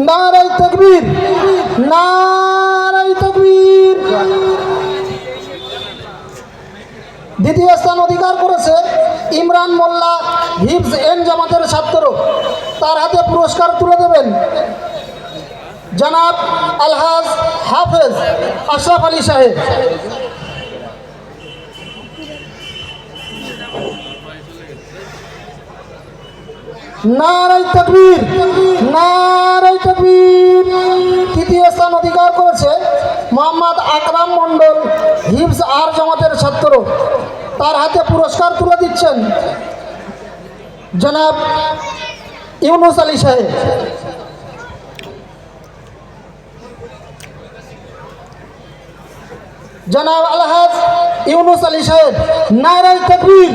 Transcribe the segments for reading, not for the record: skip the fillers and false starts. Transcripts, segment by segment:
নারায়ে তাকবীর, নারায়ে তাকবীর। দ্বিতীয় স্থান অধিকার করেছে ইমরান মোল্লা, হিফজ এন জামাতের ছাত্র। তার হাতে পুরস্কার তুলে দেবেন জনাব আলহাজ হাফেজ আশরাফ আলী সাহেব। নারায়ে তাকবীর, নারায়ে তাকবীর। তৃতীয় স্থান অধিকার করেছে মোহাম্মদ আকরাম মণ্ডল, হিফজ আর জামাতের ছাত্র। তার হাতে পুরস্কার তুলে দিচ্ছেন জনাব ইউনুস আলী সাহেব। জনাব আলহাজ ইউনুস আলী সাহেব। নারায়ে তাকবীর,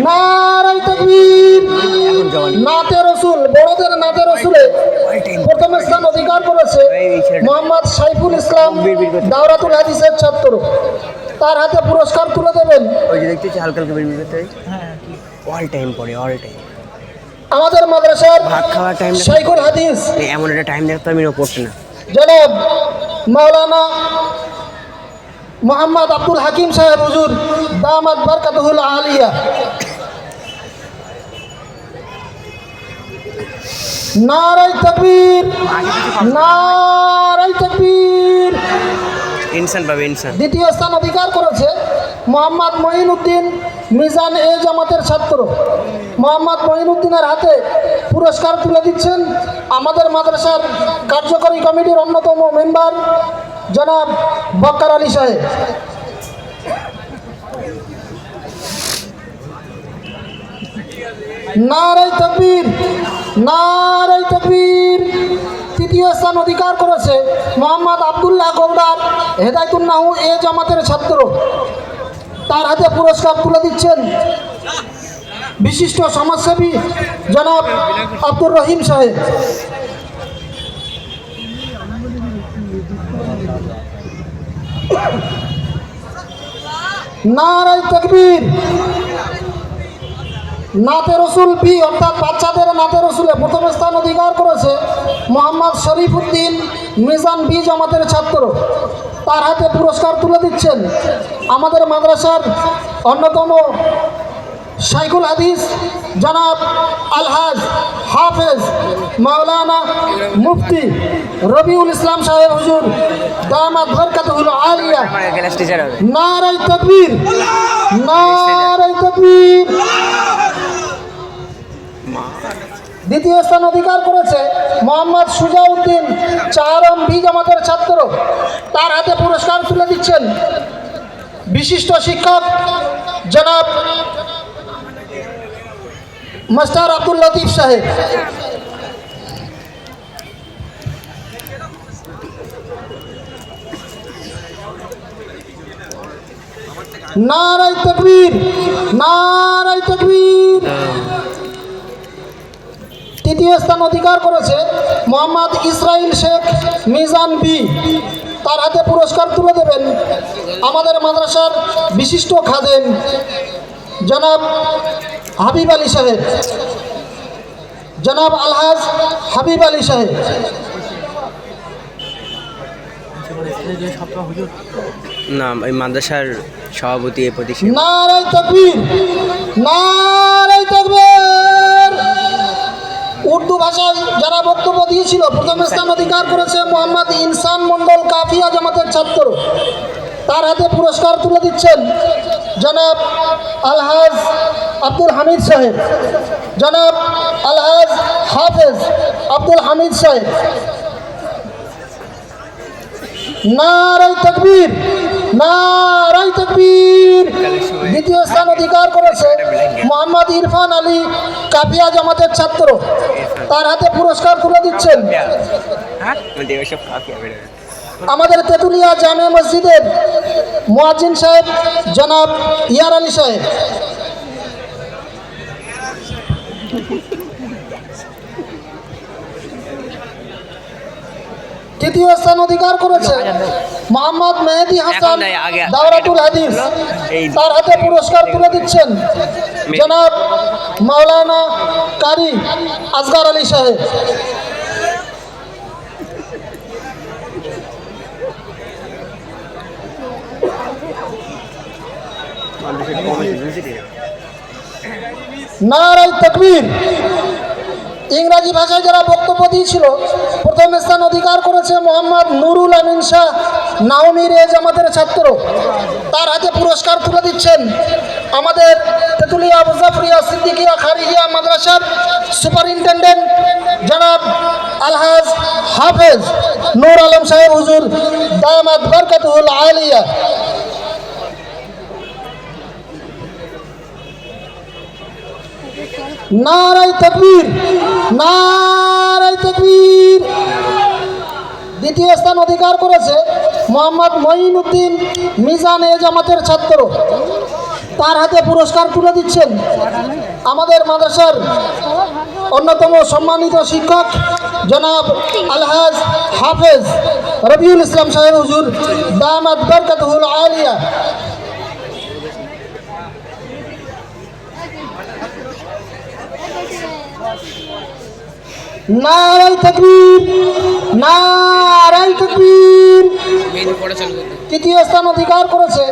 নারায়ে তাকবীর। নাতে রসুল, বড়দের নাতে রসুলে প্রথম স্থান অধিকার করেছে মোহাম্মদ সাইফুল ইসলাম, দাওরাতুল হাদিসের ছাত্র। তার হাতে পুরস্কার তুলে দেবেন আমাদের মাদ্রাসার শাইখুল হাদিস এমন একটা টাইম দেখতে আমি পড়ছি না জনাব মাওলানা মোহাম্মদ আব্দুল হাকিম সাহেব হুজুর, দামাত বারকাতুহুল আলিয়া। নারায়ে তাকবীর, নারায়ে তাকবীর। ইনসান পাবে ইনসান। দ্বিতীয় স্থান অধিকার করেছে মোহাম্মদ মঈনুদ্দিন, মিজান এ জামাতের ছাত্র। মোহাম্মদ মঈনুদ্দিনের হাতে পুরস্কার তুলে দিচ্ছেন আমাদের মাদ্রাসার কার্যকরী কমিটির অন্যতম মেম্বার জনাব বক্কার আলী সাহেব। নারায়ে তাকবীর, নারায়ে তাকবীর। তৃতীয় স্থান অধিকার করেছে মোহাম্মদ আবদুল্লাহ গৌদার, হেদায়তুন্নাহু এ জামাতের ছাত্র। তার হাতে পুরস্কার তুলে দিচ্ছেন বিশিষ্ট সমাজসেবী জনাব আব্দুর রহিম সাহেব। নারায়ে তাকবীর। নাতে রসুল বি অর্থাৎ বাচ্চাদের নাতে রসুলে প্রথম স্থান অধিকার করেছে মোহাম্মদ শরীফ উদ্দিন, মিজান বি জামাতের ছাত্র। তার হাতে পুরস্কার তুলে দিচ্ছেন আমাদের মাদ্রাসার অন্যতম শাইখুল হাদিস জনাব আলহাজ হাফেজ মাওলানা মুফতি রবিউল ইসলাম সাহেব হুজুর, দামাত বারকাতুহুল আলিয়া। নারায়ে তাকবীর, নারায়ে তাকবীর। দ্বিতীয় স্থান অধিকার করেছে মোহাম্মদ সুজাউদ্দিন, চারম বি জামাতের ছাত্র। তার হাতে পুরস্কার তুলে দিচ্ছেন বিশিষ্ট শিক্ষক জনাব মাস্টার আব্দুল লতিফ সাহেব। নারায়ে তাকবীর, নারায়ে তাকবীর। তৃতীয় স্থান অধিকার করেছে মোহাম্মদ ইসরাইল শেখ, মিজান বি। তার হাতে পুরস্কার তুলে দেবেন আমাদের মাদ্রাসার বিশিষ্ট খাদেম জনাব হাবিব আলী সাহেব, জনাব আলহাজ হাবিব আলী সাহেব। না এই মাদ্রাসার সভাপতি এই প্রতিষ্ঠান। নারায়ে তাকবীর, নারায়ে তাকবীর। উর্দু ভাষায় যারা বক্তব্য দিয়েছিল প্রথম স্থান অধিকার করেছে মোহাম্মদ ইনসান মণ্ডল, কাফিয়া জামাতের ছাত্র। তার হাতে পুরস্কার তুলে দিচ্ছেন জনাব আলহাজ আব্দুল হামিদ সাহেব, জনাব আলহাজ হাফেজ আব্দুল হামিদ সাহেব। নারায়ে তাকবীর, নারায়ে তাকবীর। দ্বিতীয় স্থান অধিকার করেছে মোহাম্মদ ইরফান আলী, কাফিয়া জামাতের ছাত্র। তার হাতে পুরস্কার তুলে দিচ্ছেন আমাদের তেতুলিয়া জামে মসজিদের মুয়াজ্জিন সাহেব জনাব ইয়ার আলী সাহেব। তৃতীয় স্থান অধিকার করেছে মোহাম্মদ মেহেদি হাসান, দাওরাতুল হাদিস। তার হাতে পুরস্কার তুলে দিচ্ছেন জনাব মাওলানা কারি আসগার আলী সাহেব। নারায়ে তাকবীর। ইংরাজি ভাষায় যারা বক্তব্য দিয়েছিল, প্রথম স্থান অধিকার করেছে মোহাম্মদ নুরুল আমিন শাহ নাওমীর এ জামাতের ছাত্র। তার হাতে পুরস্কার তুলে দিচ্ছেন আমাদের তেতুলিয়া আবু জাফরিয়া সিদ্দিকিয়া খারিজিয়া মাদ্রাসার সুপারিনটেন্ডেন্ট জনাব আলহাজ হাফেজ নূর আলম সাহেব হুজুর দামাত বরকাতুহুল আলিয়া। নারায়ে তাকবীর, নারায়ে তাকবীর। দ্বিতীয় স্থান অধিকার করেছে মোহাম্মদ মঈনুদ্দিন মিজান এ জামাতের ছাত্র। তার হাতে পুরস্কার তুলে দিচ্ছেন আমাদের মাদ্রাসার অন্যতম সম্মানিত শিক্ষক জনাব আলহাজ হাফেজ রবিউল ইসলাম সাহেব হুজুর দামাত বরকাতুহুল আলিয়া। নারায়ে তাকবীর, নারায়ে তাকবীর। তৃতীয় স্থান অধিকার করেছে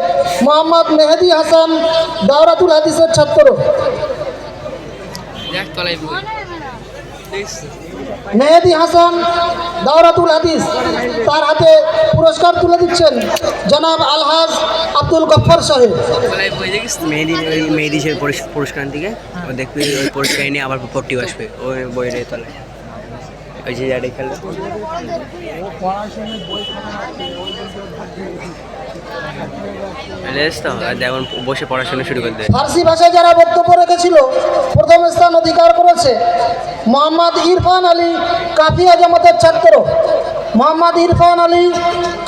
মোহাম্মদ মেহেদি হাসান দাওরাতুল হাদিসের ছাত্র। মেহেদি হাসান দাওরাতুল হাদিস, তার হাতে পুরস্কার তুলে দিচ্ছেন জনাব আলহাজ আব্দুল গফফার সাহেব। মেহেদি সে পুরস্কার থেকে ও দেখবি ওই পুরস্কার নিয়ে আবার পট্টি আসবে ওই বইয়ের তলায় ওই যে জায়গায় খেলে দেখুন বসে পড়াশোনা শুরু করে দেয়। ফার্সি ভাষায় যারা বক্তব্য রেখেছিল, প্রথম স্থান অধিকার করেছে মোহাম্মদ ইরফান আলী কাফিয়া জামাতের ছাত্র। মোহাম্মদ ইরফান আলী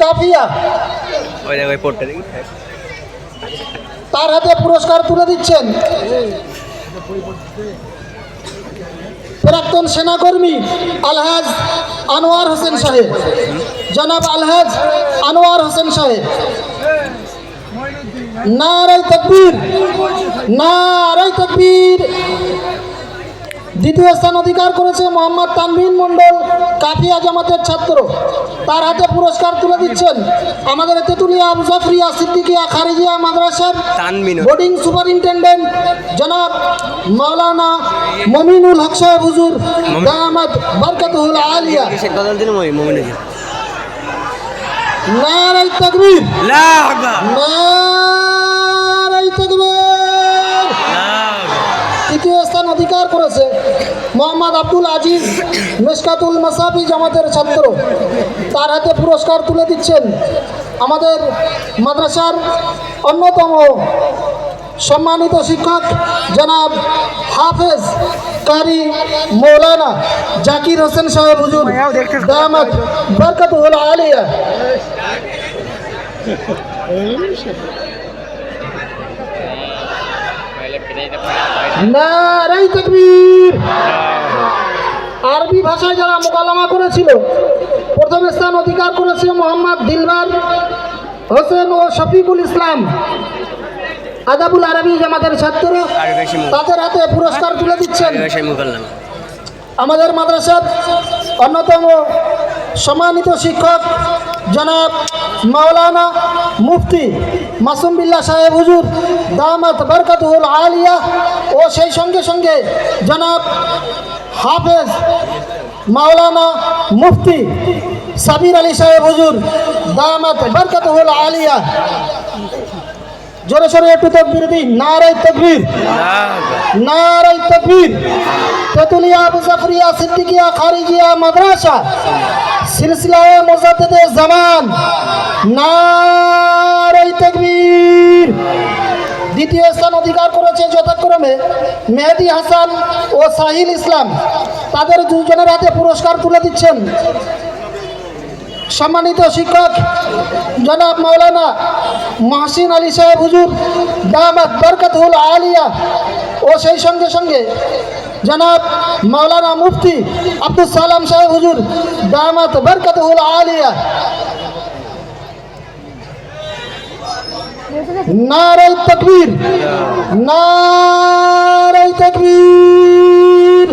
কাফিয়া, ওই দেখো ওই পড়তে দেখি তার হাতে পুরস্কার তুলে দিচ্ছেন প্রাক্তন সেনাকর্মী আলহাজ আনোয়ার হোসেন সাহেব, জনাব আলহাজ আনোয়ার হোসেন সাহেব। নারায়ে তাকবীর, নারায়ে তাকবীর। দ্বিতীয় স্থান অধিকার করেছে মোহাম্মদ তানভীর মণ্ডল কাফিয়া জামাতের ছাত্র। তার হাতে পুরস্কার তুলে দিচ্ছেন আমাদের তেতুলিয়া আবু জাফরিয়া সিদ্দিকিয়া খারিজিয়া মাদ্রাসার বোর্ডিং সুপারিনটেন্ডেন্ট জনাব মাওলানা মমিনুল হক সাহেব হুজুর দামাত বরকাতুহুল আলিয়া। নারায়ে তাকবীর, নারায়ে তাকবীর। তৃতীয় স্থান অধিকার করেছে মোহাম্মদ আব্দুল আজিজ মিশকাতুল মাসাবি জামাতের ছাত্র। তার হাতে পুরস্কার তুলে দিচ্ছেন আমাদের মাদ্রাসার অন্যতম সম্মানিত শিক্ষক জনাব হাফেজ কারি মৌলানা জাকির হোসেন সাহেব হুজুর দামাত বরকাতুহুল আলিয়া। নারায়ে তাকবীর। আরবি ভাষায় যারা মোকালামা করেছিল, প্রথম স্থান অধিকার করেছে মোহাম্মদ দিলবার হোসেন ও শফিকুল ইসলাম আদাবুল আরবি জামাতের ছাত্র। তাদের হাতে পুরস্কার তুলে দিচ্ছেন আমাদের মাদ্রাসার অন্যতম সম্মানিত শিক্ষক জনাব মাওলানা মুফতি মাসুম বিল্লাহ সাহেব হুজুর দামাত বরকাতুহুল আলিয়া ও সেই সঙ্গে সঙ্গে জনাব হাফেজ মাওলানা মুফতি সাবির আলী সাহেব হুজুর দামাত বরকাতুহুল আলিয়া। জোরে সোরে একটু তাকবীর দিই। নারায়ে তাকবীর, নারায়ে তাকবীর। তেতুলিয়া আবু জাফরিয়া সিদ্দিকিয়া খারিজিয়া মাদ্রাসা সিলসিলায়ে মুজাদ্দিদে জামান। নারায়ে তাকবীর। দ্বিতীয় স্থান অধিকার করেছে যথাক্রমে মেহেদি হাসান ও সাহিল ইসলাম। তাদের দুজনের হাতে পুরস্কার তুলে দিচ্ছেন সম্মানিত শিক্ষক জনাব মাওলানা মাহসিন আলী সাহেব হুজুর দামাত বরকাতুহুল আলিয়া ও সেই সঙ্গে সঙ্গে জনাব মাওলানা মুফতি আব্দুল সালাম সাহেব হুজুর দামাত বরকাতুহুল আলিয়া। নারায়ে তাকবীর, নারায়ে তাকবীর।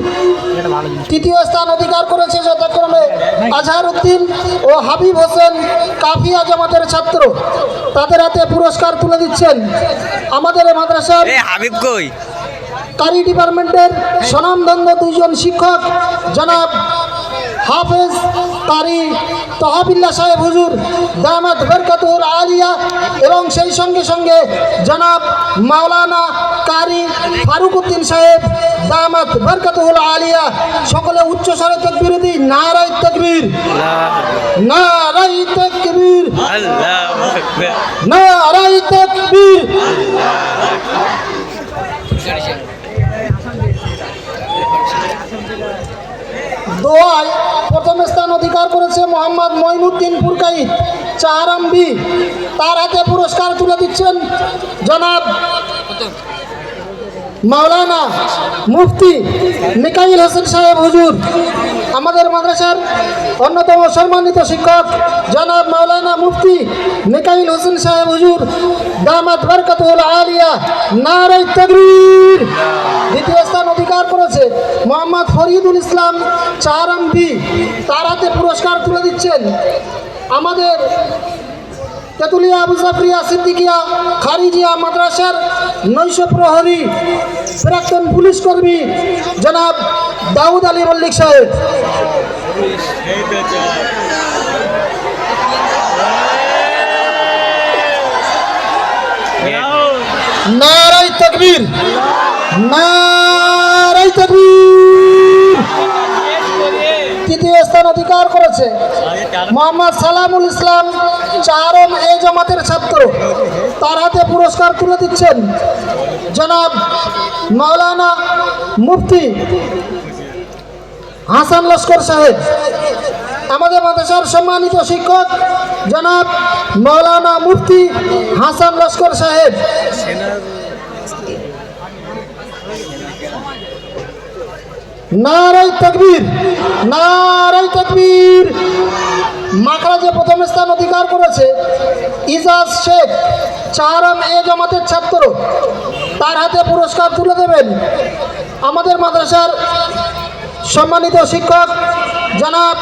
তৃতীয় স্থান অধিকার করেছে যথাক্রমে আজহার উদ্দিন ও হাবিব হোসেন কাফিয়া জামাতের ছাত্র। তাদের হাতে পুরস্কার তুলে দিচ্ছেন আমাদের মাদ্রাসার হাবিব কই কারি ডিপার্টমেন্টের স্বনামধন্য দুইজন শিক্ষক জনাব হাফেজ কারি তহাবিল্লা সাহেব হুজুর দামাত বরকতুল আলিয়া এবং সেই সঙ্গে সঙ্গে জনাব মাওলানা কারি ফারুক উদ্দিন সাহেব দামাত বরকতুল আলিয়া সকলে উচ্চ স্বরে তাকবীর দিই নারায়ে তাকবীর নারায়ে তাকবীর আল্লাহু আকবার নারায়ে তাকবীর। দোয়ায় প্রথম স্থান অধিকার করেছে মোহাম্মদ মঈনুদ্দিন ফুরকাইত চাহারামবি। তার হাতে পুরস্কার তুলে দিচ্ছেন জনাব মাওলানা মুফতি মিকাইল হোসেন সাহেব হুজুর। আমাদের মাদ্রাসার অন্যতম সম্মানিত শিক্ষক জনাব মাওলানা মুফতি মিকাইল হোসেন সাহেব হুজুর দামাত বরকতুল আলিয়া নারায়ে তাকবীর। দ্বিতীয় স্থান অধিকার করেছে মোহাম্মদ ফরিদুল ইসলাম চাহারামবি। তার হাতে পুরস্কার তুলে দিচ্ছেন আমাদের তেতুলিয়া আবু জাফরিয়া সিদ্দিকিয়া খারিজিয়া মাদ্রাসার নৈশ প্রহরী প্রাক্তন পুলিশ কর্মী জনাব দাউদ আলী মল্লিক সাহেব। নারায়ে তাকবীর নারায়ে তাকবীর। তৃতীয় স্থান অধিকার করেছে মোহাম্মদ সালামুল ইসলাম চারম এ জামাতের ছাত্র। তার হাতে পুরস্কার তুলে দিচ্ছেন জনাব মাওলানা মুফতি হাসান লস্কর সাহেব। আমাদের মাদ্রাসার সম্মানিত শিক্ষক জনাব মাওলানা মুফতি হাসান লস্কর সাহেব। নারায়ে তাকবীর নারায়ে তাকবীর। মাখরাজে প্রথম স্থান অধিকার করেছে ইজাজ শেখ চাহারাম এ জামাতের ছাত্র। তার হাতে পুরস্কার তুলে দেবেন আমাদের মাদ্রাসার সম্মানিত শিক্ষক জনাব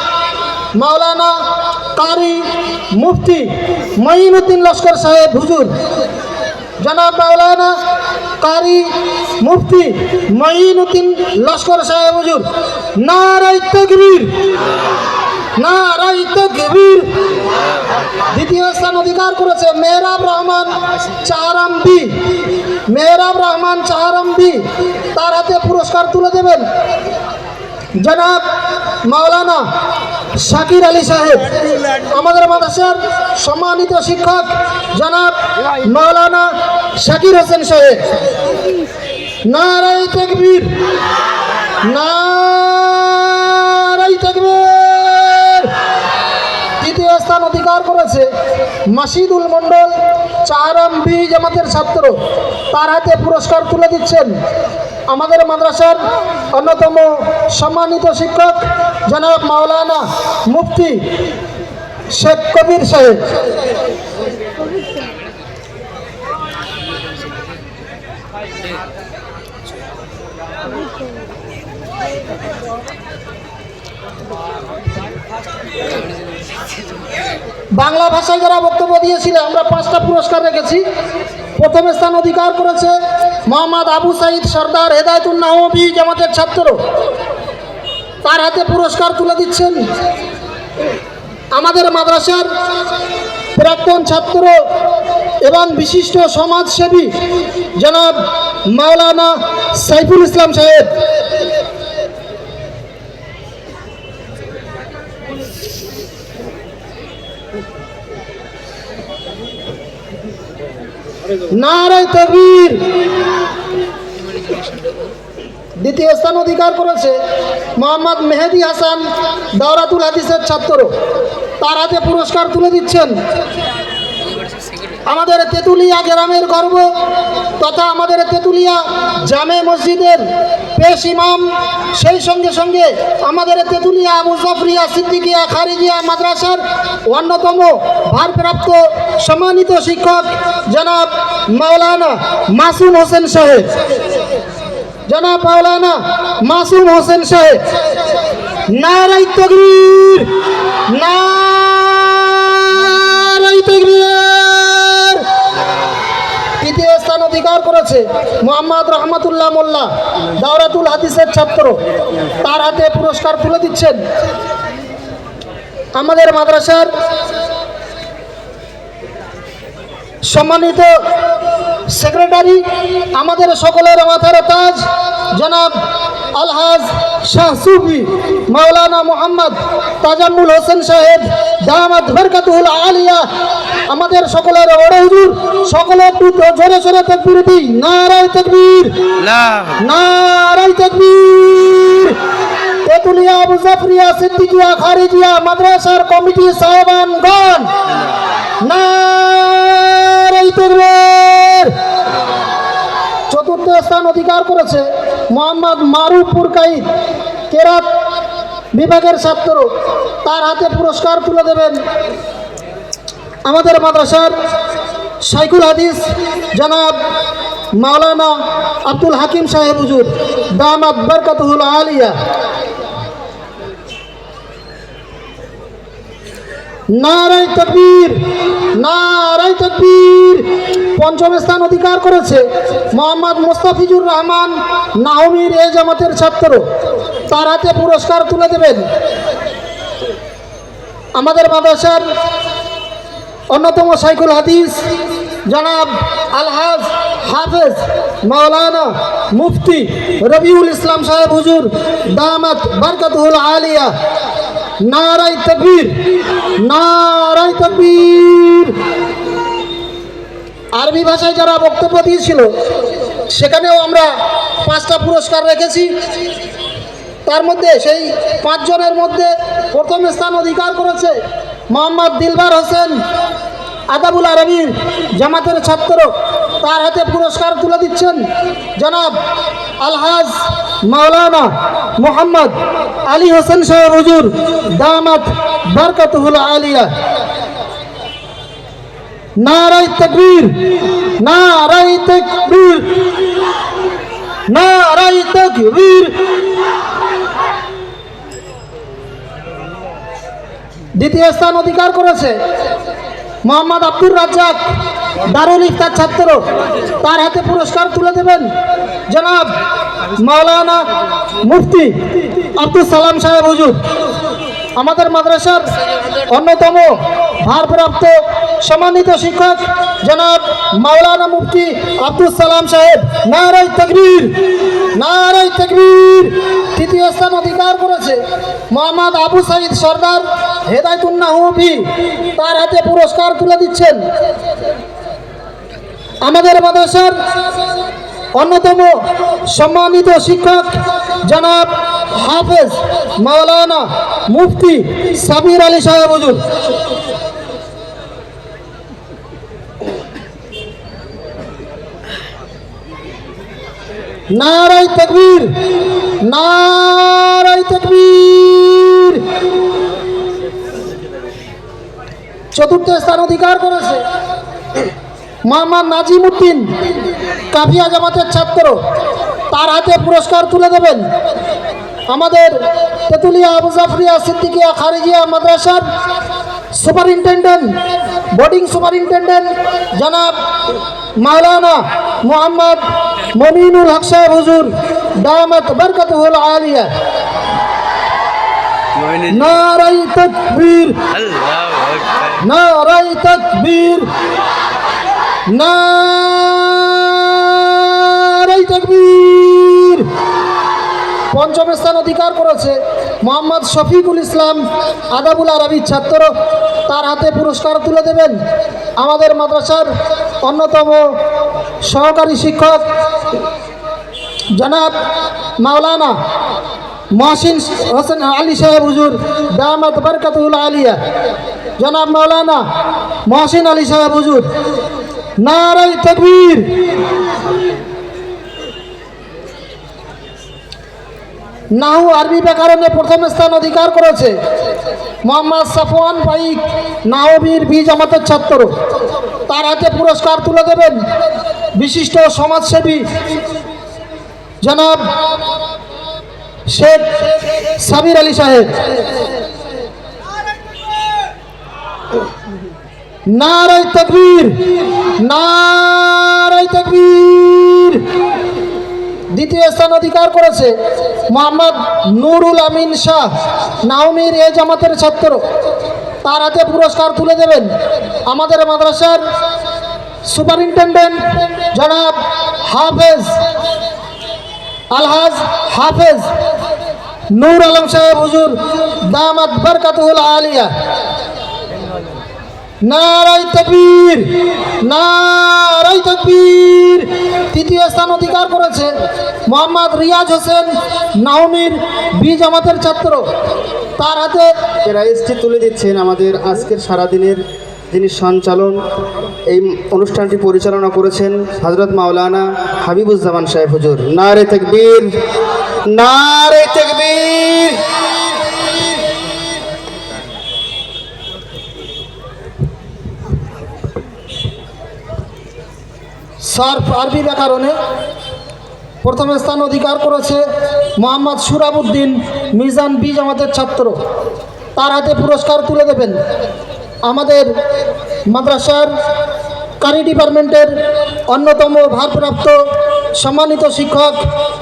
মাওলানা কারি মুফতি মঈনুদ্দিন লস্কর সাহেব হুজুর। জনাব মাওলানা কারি মুফতি মঈনুদ্দিন লস্কর সাহেব হুজুর। নারায়ে তাকবীর নারায়ে তাকবীর। দ্বিতীয় স্থান অধিকার করেছে মেহরাব রহমান চাহারামবি। মেহরাব রহমান চাহারামবি। তার হাতে পুরস্কার তুলে দেবেন জনাব মাওলানা শাকির আলী সাহেব। আমাদের মাদ্রাসার সম্মানিত শিক্ষক জনাব মাওলানা শাকির হোসেন সাহেব। নারায়ে তাকবীর নারায়ে তাকবীর। তৃতীয় স্থান অধিকার করেছে মাসিদুল মণ্ডল চাহারামবি জামাতের ছাত্র। তার হাতে পুরস্কার তুলে দিচ্ছেন আমাদের মাদ্রাসার অন্যতম সম্মানিত শিক্ষক জনাব মাওলানা মুফতি শেখ কবির সাহেব। বাংলা ভাষায় যারা বক্তব্য দিয়েছিল আমরা 5টা পুরস্কার রেখেছি। প্রথম স্থান অধিকার করেছে মোহাম্মদ আবু সাইদ সর্দার হেদায়েতুন নাহবী জামাতের ছাত্র। তার হাতে পুরস্কার তুলে দিচ্ছেন আমাদের মাদ্রাসার প্রাক্তন ছাত্র এবং বিশিষ্ট সমাজসেবী জনাব মাওলানা সাইফুল ইসলাম সাহেব। নারায়ে তাকবীর। দ্বিতীয় স্থান অধিকার করেছে মোহাম্মদ মেহেদি হাসান দাওরাতুল হাদিসের ছাত্র। তার হাতে পুরস্কার তুলে দিচ্ছেন আমাদের তেতুলিয়া গ্রামের গর্ব তথা আমাদের তেতুলিয়া জামে মসজিদের পেশ ইমাম, সেই সঙ্গে সঙ্গে আমাদের তেতুলিয়া আবু জাফরিয়া সিদ্দিকিয়া খারিজিয়া মাদ্রাসার অন্যতম ভারপ্রাপ্ত সম্মানিত শিক্ষক জনাব মাওলানা মাসুম হোসেন সাহেব। জনাব মাওলানা মাসুম হোসেন সাহেব। নারায়ে তাকবীর নারায়ে তাকবীর। তৃতীয় স্থান অধিকার পুরস্কার করেছে মোহাম্মদ রহমতুল্লাহ মোল্লা, দাওরাতুল হাদিসের ছাত্র। তার হাতে পুরস্কার তুলে দিচ্ছেন আমাদের মাদ্রাসার সম্মানিত সেক্রেটারি, আমাদের সকলের মাথার তাজ জনাব আলহাজ শাহ সুফি মাওলানা মোহাম্মদ তাজাম্মুল হোসেন সাহেব দামাত বরকাতুল আলিয়া, আমাদের সকলের বড় হুজুর। সকলে একটু জোরে জোরে তাকবীর দিই, নারায়ে তাকবীর, নারায়ে তাকবীর। তেতুলিয়া আবু জাফরিয়া সিদ্দিকিয়া খারিজিয়া মাদ্রাসার কমিটি সাহেবানগণ, নারায়ে তাকবীর। চতুর্থ স্থান অধিকার করেছে মোহাম্মদ মারুফ পুরকাইত, কেরাত বিভাগের ছাত্র। তার হাতে পুরস্কার তুলে দেবেন আমাদের মাদ্রাসার শাইখুল হাদিস জনাব মাওলানা আব্দুল হাকিম সাহেব হুজুর, দামাত বরকাতুল আলিয়া। নারায়ে তাকবীর, নারায়ে তাকবীর। পঞ্চম স্থান অধিকার করেছে মোহাম্মদ মুস্তাফিজুর রহমান, নাহমির এ জামাতের ছাত্র। তার হাতে পুরস্কার তুলে দেবেন আমাদের মাদ্রাসার অন্যতম শাইখুল হাদিস জনাব আলহাজ হাফেজ মাওলানা মুফতি রবিউল ইসলাম সাহেব হুজুর, দামাত বরকাতুল আলিয়া। নারায়ে তাকবীর, নারায়ে তাকবীর। আরবি ভাষায় যারা বক্তব্য দিয়েছিল সেখানেও আমরা 5টা পুরস্কার রেখেছি। তার মধ্যে সেই 5 জনের মধ্যে প্রথম স্থান অধিকার করেছে মোহাম্মদ দিলবার হোসেন, আদাবুল আরবির জামাতের ছাত্র। তার হাতে পুরস্কার তুলে দিচ্ছেন জনাব আলহাজ মাওলানা মোহাম্মদ আলী হোসেন সাহেব হুজুর, দামাত বরকাতুল আলিয়া। নারায়ে তাকবীর, নারায়ে তাকবীর, নারায়ে তাকবীর। দ্বিতীয় স্থান অধিকার করেছে মোহাম্মদ আব্দুর রাজ্জাক, দারুল ইফতার ছাত্র। তার হাতে পুরস্কার তুলে দেবেন জনাব মাওলানা মুফতি আব্দুল সালাম সাহেব হুজুর, আমাদের মাদ্রাসার অন্যতম ভারপ্রাপ্ত সম্মানিত শিক্ষক জনাব মাওলানা মুফতি আব্দুল সালাম সাহেব। নারায়ে তাকবীর, নারায়ে তাকবীর। তৃতীয় স্থান অধিকার করেছে মোহাম্মদ আবু সাইদ সরদার, হেদায়েতুন নাহবি। তার হাতে পুরস্কার তুলে দিচ্ছেন আমাদের মাদ্রাসার অন্যতম সম্মানিত শিক্ষক জনাব হাফেজ মাওলানা মুফতি সাবির আলী সাহেব হুজুর। নারায়ে তাকবীর, নারায়ে তাকবীর। চতুর্থ স্থান অধিকার করেছে মোহাম্মদ নাজিম উদ্দিন, কাফিয়া জামাতের ছাত্র। তার হাতে পুরস্কার তুলে দেবেন আমাদের তেতুলিয়া আবু জাফরিয়া সিদ্দিকিয়া খারিজিয়া মাদ্রাসার সুপারিনটেন্ডেন্ট, বোর্ডিং সুপারিনটেন্ডেন্ট জনাব মাওলানা মোহাম্মদ মমিনুল হক সাহেব হুজুর, দামাত বরকাতুল আলিয়া। নারায়ে তাকবীর, নারায়ে তাকবীর, নারায়ে তাকবীর। পঞ্চম স্থান অধিকার করেছে মোহাম্মদ শফিকুল ইসলাম, আদাবুল আরবির ছাত্র। তার হাতে পুরস্কার তুলে দেবেন আমাদের মাদ্রাসার অন্যতম সহকারী শিক্ষক জনাব মাওলানা মহসিন হোসেন আলী সাহেব হুজুর, দামাত বরকাতুল আলিয়া। জনাব মাওলানা মহসিন আলী সাহেব হুজুর। নারায়ে তাকবীর। নাহু আরবি ব্যাকরণে প্রথম স্থান অধিকার করেছে মোহাম্মদ সাফওয়ান পাইক, নাহবীর বি জামাতের ছাত্র। তার হাতে পুরস্কার তুলে দেবেন বিশিষ্ট সমাজসেবী জনাব শেখ সাবির আলী সাহেব। নারায়ে তাকবীর, নারায়ে তাকবীর। দ্বিতীয় স্থান অধিকার করেছে মোহাম্মদ নুরুল আমিন শাহ, নাওমীর এ জামাতের ছাত্র। তার হাতে পুরস্কার তুলে দেবেন আমাদের মাদ্রাসার সুপারিনটেন্ডেন্ট জনাব হাফেজ আলহাজ হাফেজ নূর আলম সাহেব হুজুর, দামাত বরকাতুল আলিয়া। নারায়ে তাকবীর, নারায়ে তাকবীর। তৃতীয় স্থান অধিকার করেছে মোহাম্মদ রিয়াজ হোসেন, নাওমীর বি জামাতের ছাত্র। তার হাতে প্রাইজটি তুলে দিচ্ছেন আমাদের আজকের সারাদিনের যিনি সঞ্চালন, এই অনুষ্ঠানটি পরিচালনা করেছেন হযরত মাওলানা হাবিবুজ্জামান সাহেব হুজুর। নারে তাকবীর, নারে তাকবীর। সার্ফ আরবি ব্যাকরণে প্রথম স্থান অধিকার করেছে মোহাম্মদ সুরাবুদ্দিন, মিজান বি জামাতের ছাত্র। তার হাতে পুরস্কার তুলে দেবেন আমাদের মাদ্রাসার কারি ডিপার্টমেন্টের অন্যতম ভারপ্রাপ্ত সম্মানিত শিক্ষক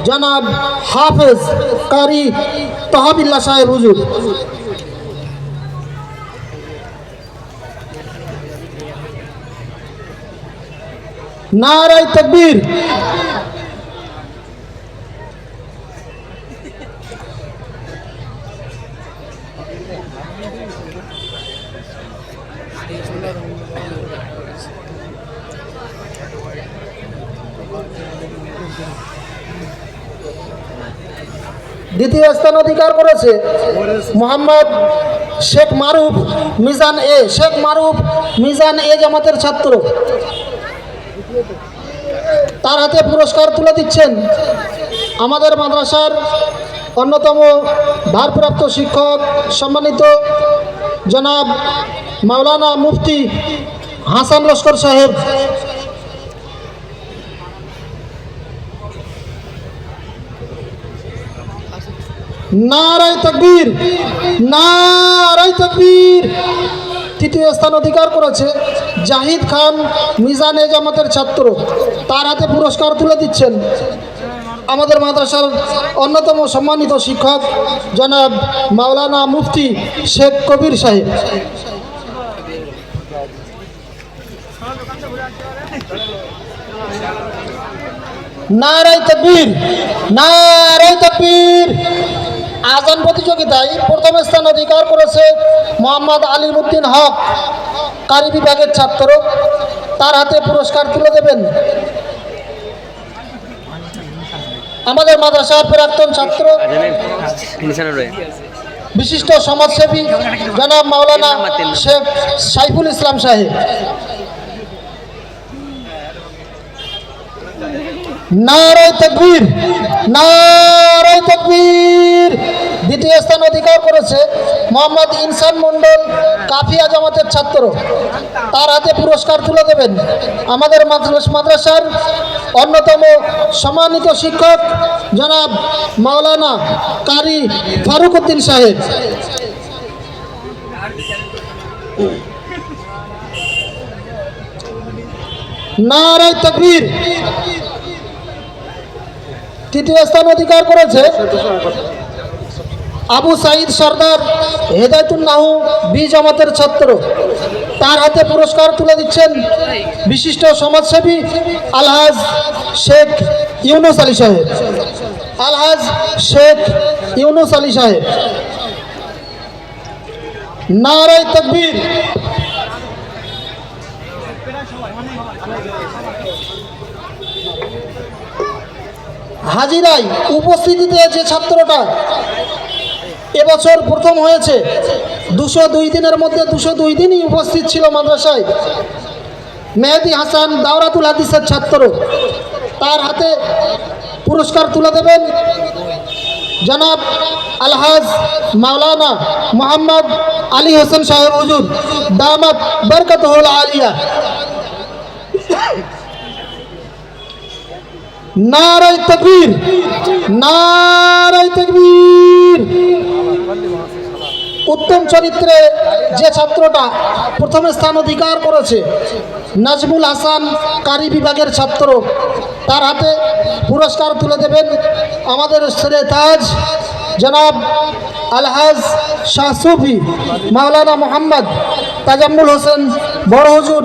জনাব হাফেজ কারি তহাবিল্লাহ সাহেব হুজুর। নারায়ে তাকবীর, দ্বিতীয় স্থান অধিকার করেছে মোহাম্মদ শেখ মারুফ মিজান এ, শেখ মারুফ মিজান এ জামাতের ছাত্র। তার হাতে পুরস্কার তুলে দিচ্ছেন আমাদের মাদ্রাসার অন্যতম ভারপ্রাপ্ত শিক্ষক সম্মানিত জনাব মাওলানা মুফতি হাসান লস্কর সাহেব। নারায়ে তাকবীর, নারায়ে তাকবীর। তৃতীয় স্থান অধিকার করেছে জাহিদ খান, মিজান এ জামাতের ছাত্র। তার হাতে পুরস্কার তুলে দিচ্ছেন আমাদের মাদ্রাসার অন্যতম সম্মানিত শিক্ষক জনাব মাওলানা মুফতি শেখ কবির সাহেব। নারায়ে তাকবীর, নারায়ে তাকবীর। আজান প্রতিযোগিতায় প্রথম স্থান অধিকার করেছে মোহাম্মদ আলিমউদ্দিন হক, কারি বিভাগের ছাত্র। তার হাতে পুরস্কার তুলে দেবেন আমাদের মাদ্রাসার প্রাক্তন ছাত্র বিশিষ্ট সমাজসেবী জনাব মাওলানা শেখ সাইফুল ইসলাম সাহেব। নারায়ে তাকবীর, নারায়ে তাকবীর। দ্বিতীয় স্থান অধিকার করেছে মোহাম্মদ ইনসান মণ্ডল, কাফিয়া জামাতের ছাত্র। তার হাতে পুরস্কার তুলে দেবেন আমাদের মাদ্রাসার অন্যতম সম্মানিত শিক্ষক জনাব মাওলানা কারি ফারুক উদ্দিন সাহেব। নারায়ে তাকবীর। তৃতীয় স্থান অধিকার করেছে আবু সাইদ সরদার, হেদায়েতুন্নাহু বি জামাতের ছাত্র। তার হাতে পুরস্কার তুলে দিচ্ছেন বিশিষ্ট সমাজসেবী আলহাজ শেখ ইউনুস আলী সাহেব, আলহাজ শেখ ইউনুস আলী সাহেব। নারায়ে তাকবীর। হাজিরায় উপস্থিতিতে যে ছাত্রটা এবছর প্রথম হয়েছে, 202 দিনের মধ্যে 202 দিনই উপস্থিত ছিল মাদ্রাসায়, মেহেদি হাসান দাওরাতুল হাদিসের ছাত্র। তার হাতে পুরস্কার তুলে দেবেন জনাব আলহাজ মাওলানা মোহাম্মদ আলী হোসেন সাহেব হুজুর, দামাত বরকাতুল আলিয়া। নারায়ে তাকবীর, নারায়ে তাকবীর। উত্তম চরিত্রে যে ছাত্রটা প্রথম স্থান অধিকার করেছে, নাজমুল হাসান, কারি বিভাগের ছাত্র, তার হাতে পুরস্কার তুলে দেবেন আমাদের ছেলে তাজ জনাব আলহাজ শাহ সুফি মাওলানা মোহাম্মদ তাজাম্মুল হোসেন বড় হুজুর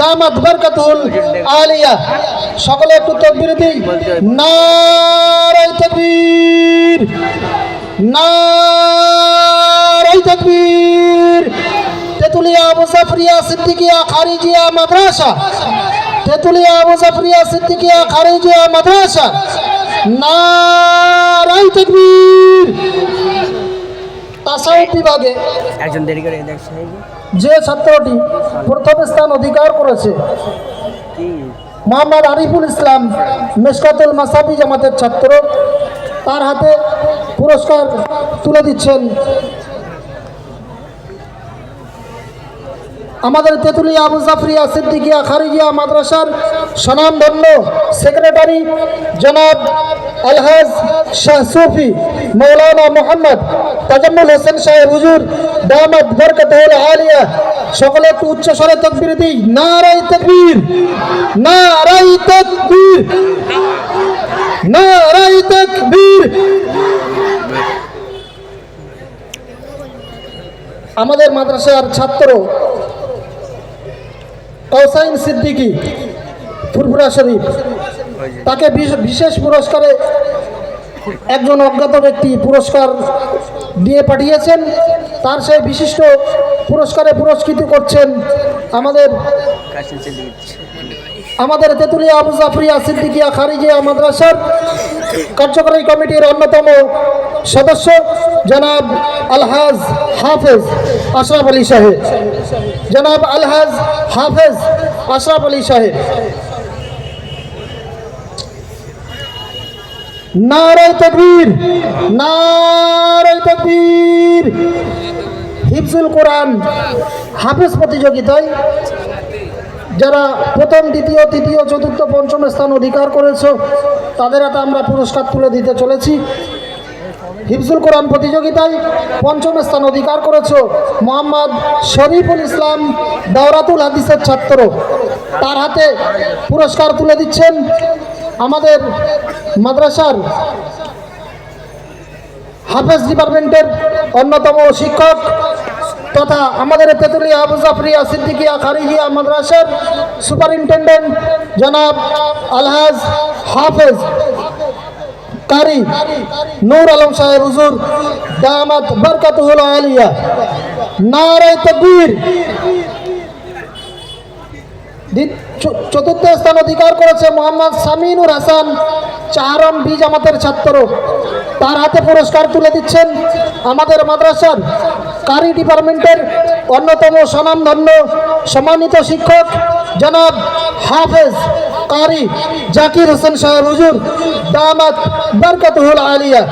দামাত বরকতুল আলিয়া। সকলে একটু তাকবীর দিই, নারায়ে তাকবীর, নারায়ে তাকবীর। তেতুলিয়া মুজাফরিয়া সিদ্দিকিয়া খারিজিয়া মাদ্রাসা, তেতুলিয়া মুজাফরিয়া সিদ্দিকিয়া খারিজিয়া মাদ্রাসা, নারায়ে তাকবীর। তাসাউফ বিভাগে একজন দেরি করে দেখছে যে ছাত্রটি প্রথম স্থান অধিকার করেছে, মোহাম্মদ আরিফুল ইসলাম, মেশকাতুল মাসাবি জামাতের ছাত্র, তার হাতে পুরস্কার তুলে দিচ্ছেন আমাদের তেতুলিয়া আবু জাফরিয়া সিদ্দিকিয়া খারিজিয়া মাদ্রাসার স্বনামধন্য সেক্রেটারি জনাব আলহাজ শাহ সুফি মৌলানা মোহাম্মদ তাজাম্মুল হোসেন সাহেব হুজুর দামাত বরকতুল আলিয়া। সকলে একটু উচ্চ স্বরে তাকবীর দিই, নারায়ে তাকবীর, নারায়ে তাকবীর, নারায়ে তাকবীর। আমাদের মাদ্রাসার ছাত্র কৌসাইন সিদ্দিকী ফুরফুরা শরীফ, তাকে বিশেষ পুরস্কারে একজন অজ্ঞাত ব্যক্তি পুরস্কার দিয়ে পাঠিয়েছেন। তার সেই বিশিষ্ট পুরস্কারে পুরস্কৃত করছেন আমাদের তেতুলিয়া আবু জাফরিয়া সিদ্দিকিয়া খারিজিয়া মাদ্রাসার কার্যকরী কমিটির অন্যতম সদস্য জনাব আলহাজ হাফেজ আশরাফ আলী সাহেব, জনাব আলহাজ হাফেজ আশরাফ আলী সাহেব। নারায়ে তাকবীর, নারায়ে তাকবীর। হিফজুল কোরআন হাফেজ প্রতিযোগিতায় যারা প্রথম, দ্বিতীয়, তৃতীয়, চতুর্থ, পঞ্চম স্থান অধিকার করেছে তাদের হাতে আমরা পুরস্কার তুলে দিতে চলেছি। হিফজুল কোরআন প্রতিযোগিতায় পঞ্চম স্থান অধিকার করেছে মোহাম্মদ শরীফুল ইসলাম, দাওরাতুল হাদিসের ছাত্র, তার হাতে পুরস্কার তুলে দিচ্ছেন আমাদের মাদ্রাসার হাফেজ ডিপার্টমেন্টের অন্যতম শিক্ষক তথা আমাদের তেতুলিয়া আবু জাফরিয়া সিদ্দিকিয়া খারিজিয়া মাদ্রাসার সুপারিনটেন্ডেন্ট জনাব আলহাজ হাফেজ কারি নূর আলম সাহেব হুজুর দামাত বরকতুল আলিয়া। নারায়ে তাকবীর। চতুর্থ স্থান অধিকার করেছে মোহাম্মদ সামিনুর হাসান, চাহারম বি জামাতের ছাত্র, তার হাতে পুরস্কার তুলে দিচ্ছেন আমাদের মাদ্রাসার কারি ডিপার্টমেন্টের অন্যতম স্বনামধন্য সম্মানিত শিক্ষক জনাব হাফেজ কারি জাকির হোসেন সাহেব হুজুর দামাত বরকতুল আলিয়া।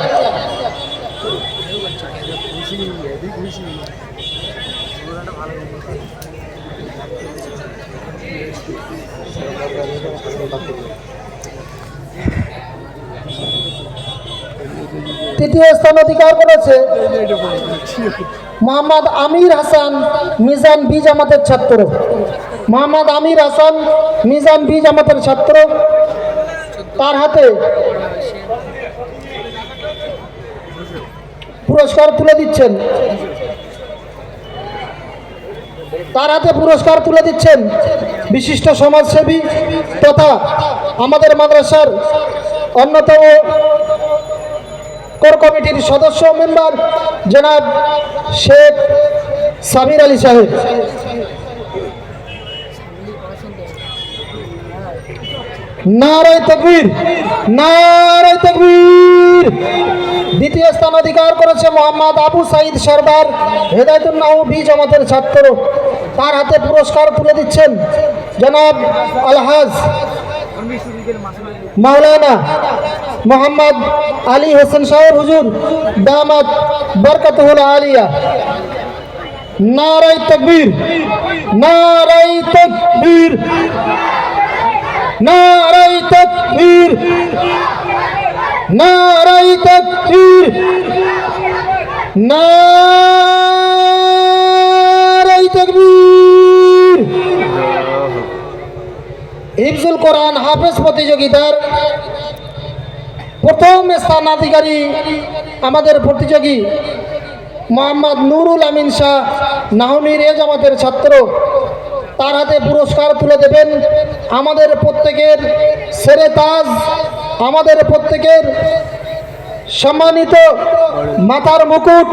তৃতীয় স্থান অধিকার করেছে মোহাম্মদ আমির হাসান, মিজান বি জামাতের ছাত্র, মোহাম্মদ আমির হাসান, মিজান বি জামাতের ছাত্র, তার হাতে পুরস্কার তুলে দিচ্ছেন, তার হাতে পুরস্কার তুলে দিচ্ছেন বিশিষ্ট সমাজসেবী তথা আমাদের মাদ্রাসার অন্যতম কোর কমিটির সদস্য মেম্বার জনাব শেখ সাবির আলী সাহেব। নারায়ে তাকবীর, নারায়ে তাকবীর। দ্বিতীয় স্থান অধিকার করেছে মোহাম্মদ আবু সাইদ সরদার, হেদায়েতুন্নাহ বি জামাতের ছাত্র, তার হাতে পুরস্কার তুলে দিচ্ছেন জনাব আলহাজ মাওলানা মোহাম্মদ আলী হোসেন সাহেব হুজুর দামাত বরকতুল আলিয়া। নারায়ে তাকবীর, নারায়ে তাকবীর, নারায়ে তাকবীর, নারায়ে তাকবীর, নারায়ে তাকবীর। হিফজুল কোরআন হাফেজ প্রতিযোগিতার প্রথম স্থানাধিকারী আমাদের প্রতিযোগী মোহাম্মদ নুরুল আমিন শাহ নাহমির এ জামাতের ছাত্র। তার হাতে পুরস্কার তুলে দেবেন আমাদের প্রত্যেকের সেরে তাজ, আমাদের প্রত্যেকের সম্মানিত মাথার মুকুট,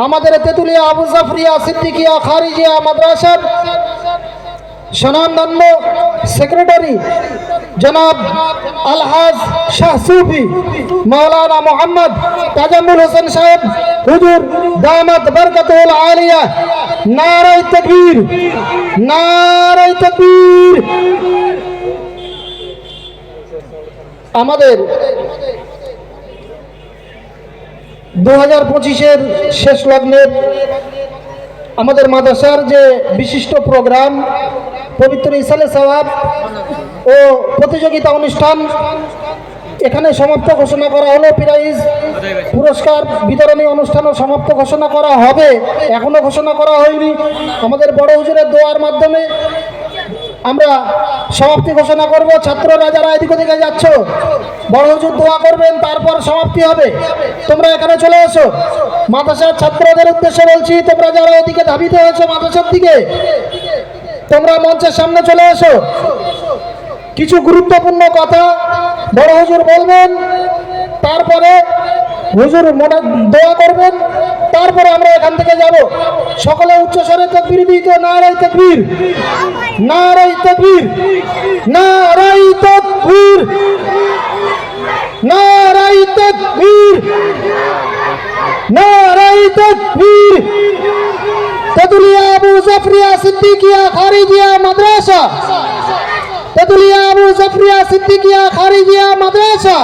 আমাদের তেঁতুলিয়া আবু জাফরিয়া সিদ্দিকিয়া খারিজিয়া মাদ্রাসার স্বনামধন্য সেক্রেটারি জনাব আলহাজ শাহ সুফি মাওলানা মোহাম্মদ তাজাম্মুল হোসেন সাহেব হুজুর দামাত বরকতুল আলিয়া। নারায়ে তাকবীর, নারায়ে তাকবীর। আমাদের 2025-এর শেষ লগ্নের আমাদের মাদ্রাসার যে বিশিষ্ট প্রোগ্রাম পবিত্র ইসালে সওয়াব ও প্রতিযোগিতা অনুষ্ঠান এখানে সমাপ্ত ঘোষণা করা হলো। প্রাইজ পুরস্কার বিতরণী অনুষ্ঠানও সমাপ্ত ঘোষণা করা হবে, এখনো ঘোষণা করা হয়নি। আমাদের বড় হুজুরের দোয়ার মাধ্যমে আমরা সমাপ্তি ঘোষণা করব। ছাত্ররা যারা এদিক ওদিকে যাচ্ছ, বড় হুজুর দোয়া করবেন, তারপর সমাপ্তি হবে। তোমরা এখানে চলে এসো। মাদ্রাসার ছাত্রদের উদ্দেশ্যে বলছি, তোমরা যারা এদিকে ধাবিত হয়েছো মাদ্রাসার দিকে, তোমরা মঞ্চের সামনে চলে এসো। কিছু গুরুত্বপূর্ণ কথা বড় হুজুর বলবেন, তারপরে হুজুর মনে দোয়া করবেন, তারপরে আমরা এখান থেকে যাব। সকলে উচ্চস্বরে তাকবীর দিতে, নারায়ে তাকবীর, নারায়ে তাকবীর, নারায়ে তাকবীর, নারায়ে তাকবীর, নারায়ে তাকবীর। তেঁতুলিয়া আবু জাফরিয়া সিদ্দিকিয়া খারিজিয়া মাদ্রাসা, তেঁতুলিয়া আবু জাফরিয়া সিদ্দিকিয়া খারিজিয়া মাদ্রাসা।